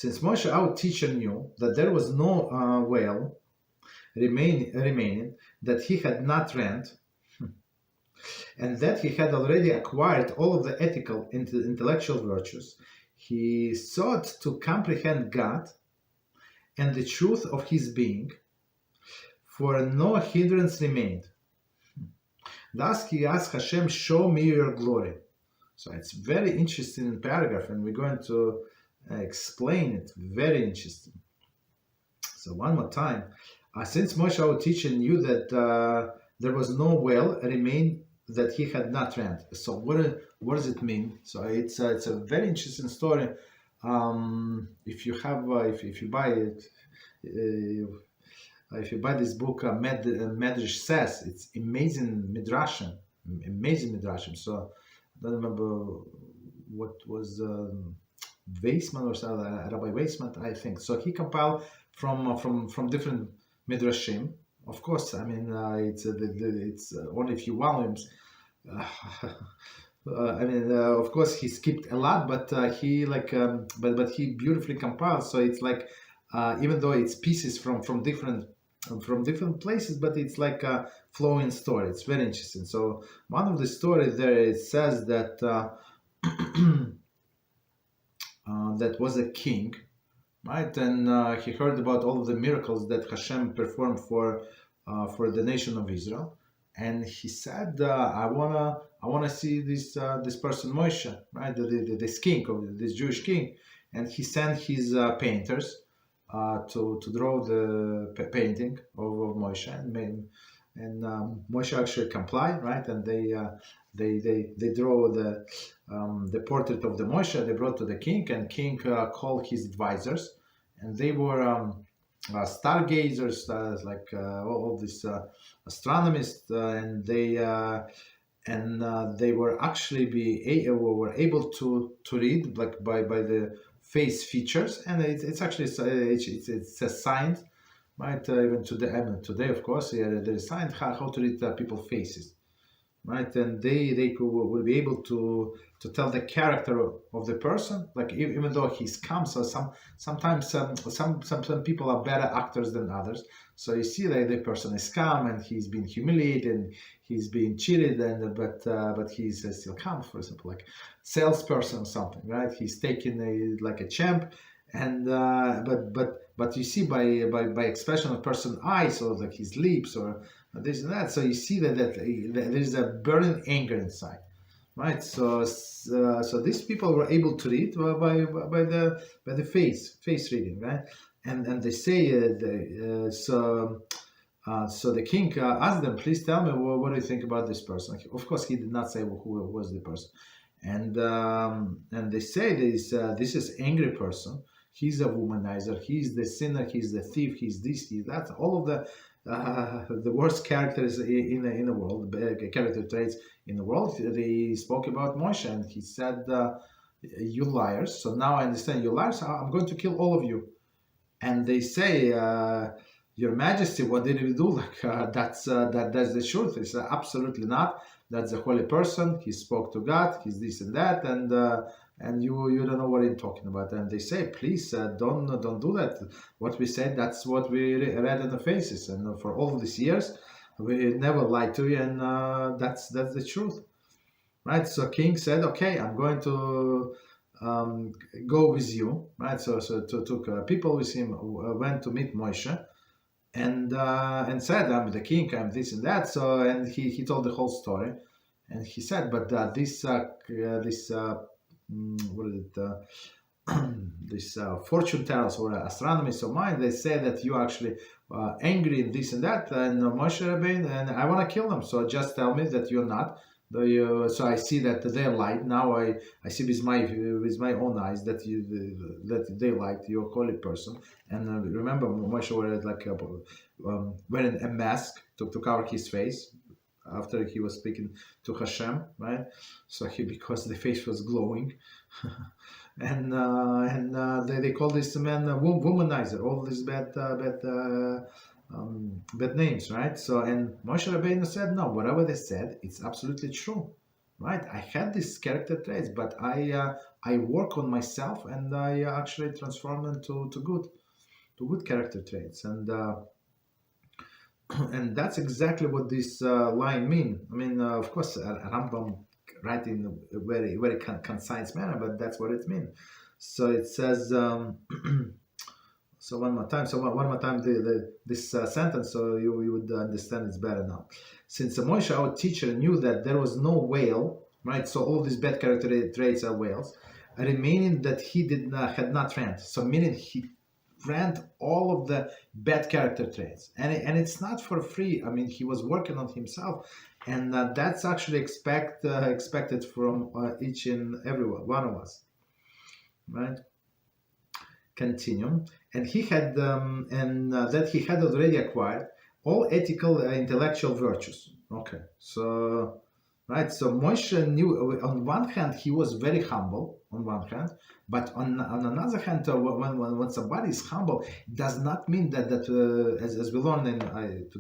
Since Moshe, our teacher, knew that there was no veil remaining, that he had not rent, and that he had already acquired all of the ethical and intellectual virtues, he sought to comprehend God and the truth of his being, for no hindrance remained. Thus he asked Hashem, show me your glory. So it's very interesting paragraph, and we're going to explain it. Very interesting. So one more time. Since Moshe, our teacher, knew that there was no well remain that he had not rent. So what does it mean? So it's a very interesting story. If you have if you buy it, if you buy this book, Medrash says, it's amazing midrashim. So I don't remember what was Weisman or Rabbi Weisman, I think. So he compiled from different midrashim. Of course, I mean it's only a few volumes. Of course, he skipped a lot, but he but he beautifully compiled. So it's like even though it's pieces from different places, but it's like a flowing story. It's very interesting. So one of the stories there, it says that that was a king, right? And he heard about all of the miracles that Hashem performed for the nation of Israel, and he said, I wanna see this person Moshe, right? This king, of this Jewish king, and he sent his painters to draw the painting of Moshe, and Moshe actually complied, right? And they draw the portrait of the Moshe. They brought to the king, and king called his advisors, and they were stargazers, all these astronomers, and they were actually were able to read like by the face features, and it's actually it's a science, right? Even today, of course, there is science how to read people's faces, right? And they will be able to tell the character of the person, like even though he's calm. So sometimes some people are better actors than others. So you see that the person is calm and he's been humiliated and he's been cheated, but he's still calm. For example, like salesperson or something, right? He's taking like a champ, and but you see by expression of person's eyes or like his lips or this and that. So you see that there's a burning anger inside, right? So these people were able to read by the face reading, right? And they say so the king asked them, please tell me what do you think about this person. Of course, he did not say who was the person, and they say this is angry person. He's a womanizer. He's the sinner. He's the thief. He's this. He's that. All of the worst characters in the world, character traits in the world. They spoke about Moshe, and he said, "You liars!" So now I understand you liars. I'm going to kill all of you. And they say, "Your Majesty, what did we do?" Like that's the truth. It's absolutely not. That's a holy person. He spoke to God. He's this and that, and you don't know what you're talking about. And they say, please don't do that. What we said, that's what we read in the faces. And for all these years, we never lied to you, and that's the truth, right? So king said, okay, I'm going to go with you, right? So took people with him, went to meet Moshe, and said, I'm the king, I'm this and that. So and he told the whole story, and he said, but this fortune tellers or astronomers of mine, they say that you actually angry and this and that, and Moshe Rabbeinu, and I want to kill them. So just tell me that you're not. So I see that they lied. Now I see with my own eyes that they lied. You're a holy person. And remember, Moshe was like wearing a mask to cover his face after he was speaking to Hashem, right? So because the face was glowing, and they call this man a womanizer. All these bad names, right? So and Moshe Rabbeinu said, no, whatever they said, it's absolutely true, right? I had these character traits, but I work on myself, and I actually transform them to good character traits, and that's exactly what this line mean. I mean, of course, Rambam write in a very concise manner, but that's what it means. So it says. So one more time. So one more time this sentence, so you would understand it's better now. Since Moshe, our teacher, knew that there was no whale, right? So all these bad character traits are whales, remaining that he had not rent. So meaning he rent all of the bad character traits, and it's not for free. I mean, he was working on himself, and that's actually expected from each and every one of us, right? Continue, and he had that he had already acquired all ethical intellectual virtues. Okay, so right, so Moshe knew on one hand he was very humble on one hand, but on another hand, when somebody is humble, it does not mean that as we learned in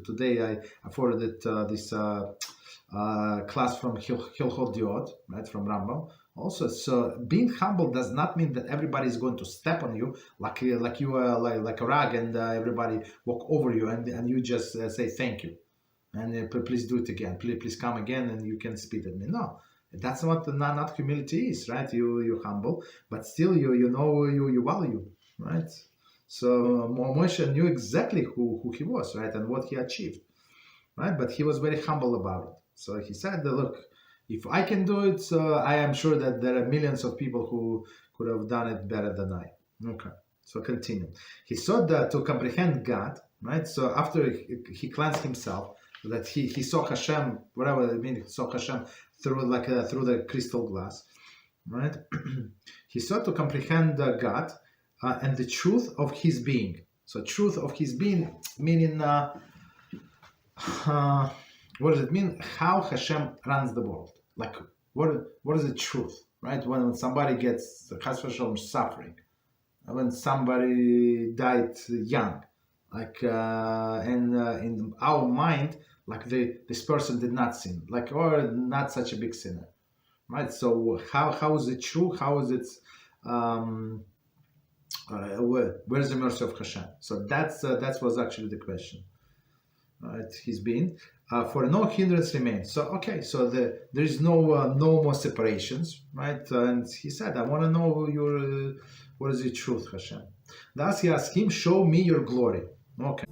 today I forwarded this class from Hilchot Diot, right, from Rambam. Also, so being humble does not mean that everybody is going to step on you like you are like a rag, and everybody walk over you, and you just say thank you, and please do it again, please come again, and you can spit at me. No, that's not humility is, right? You humble, but still you know you value, right? So Moshe knew exactly who he was, right, and what he achieved, right? But he was very humble about it. So he said, look, if I can do it, I am sure that there are millions of people who could have done it better than I. Okay, so continue. He sought to comprehend God, right? So after he cleansed himself, that he saw Hashem, whatever it means, he saw Hashem through through the crystal glass, right? He sought to comprehend God and the truth of his being. So truth of his being, meaning what does it mean? How Hashem runs the world? Like what is the truth, right? When somebody gets suffering, when somebody died young, like and in our mind, like this person did not sin, like, or not such a big sinner, right? So how is it true? How is it? Where's the mercy of Hashem? So that was actually the question. Right, he's been for no hindrance remains. So okay, so there is no more separations, right? And he said, I want to know your what is the truth, Hashem. Thus he asked him, show me your glory. Okay.